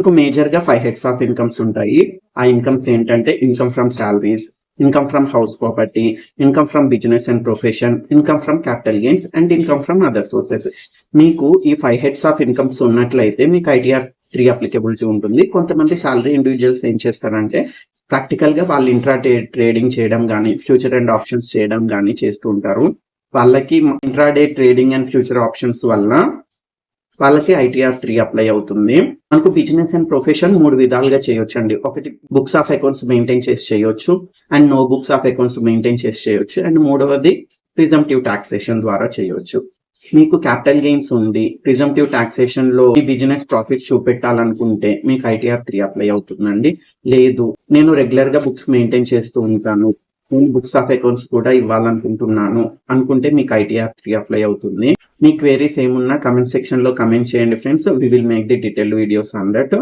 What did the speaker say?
మీకు మేజర్ గా 5 heads of incomes ఉంటాయి. ఆ ఇన్కమ్స్ ఏంటంటే income from salaries, income from house property, income from business and profession, income from capital gains and income from other sources. మీకు ఈ 5 heads of incomes ఉన్నట్లయితే మీకు ITR 3 applicability ఉంటుంది. కొంతమంది సాలరీ ఇండివిజువల్స్ ఏం చేస్తారంటే ప్రాక్టికల్ గా వాళ్ళు ఇంట్రా ట్రేడింగ్ చేయడం కానీ ఫ్యూచర్ అండ్ ఆప్షన్స్ చేయడం కానీ చేస్తూ ఉంటారు. వాళ్ళకి intraday trading and future options వల్ల వాళ్ళకి ఐటీఆర్ 3 అప్లై అవుతుంది. మనకు బిజినెస్ అండ్ ప్రొఫెషన్ 3 విధాలుగా చేయొచ్చు అండి. ఒకటి బుక్స్ ఆఫ్ అకౌంట్స్ మెయింటైన్ చేసి చేయొచ్చు, and no books of accounts maintain చేసి చేయొచ్చు, అండ్ మూడవది ప్రిజంప్టివ్ టాక్సేషన్ ద్వారా చేయొచ్చు. మీకు క్యాపిటల్ గెయిన్స్ ఉంది, ప్రిజంప్టివ్ టాక్సేషన్ లో ఈ బిజినెస్ ప్రాఫిట్ చూపెట్టాలనుకుంటే మీకు ఐటీఆర్ 3 అప్లై అవుతుందండి. లేదు నేను రెగ్యులర్ గా బుక్స్ మెయింటైన్ చేస్తూ ఉంటాను, నేను బుక్స్ ఆఫ్ అకౌంట్స్ కూడా ఇవ్వాలనుకుంటున్నాను అనుకుంటే మీకు ఐటీఆర్ 3 అప్లై అవుతుంది. మీ క్వెరీస్ ఏమున్నా కమెంట్ సెక్షన్ లో కమెంట్ చేయండి friends. We will make the detailed videos on that.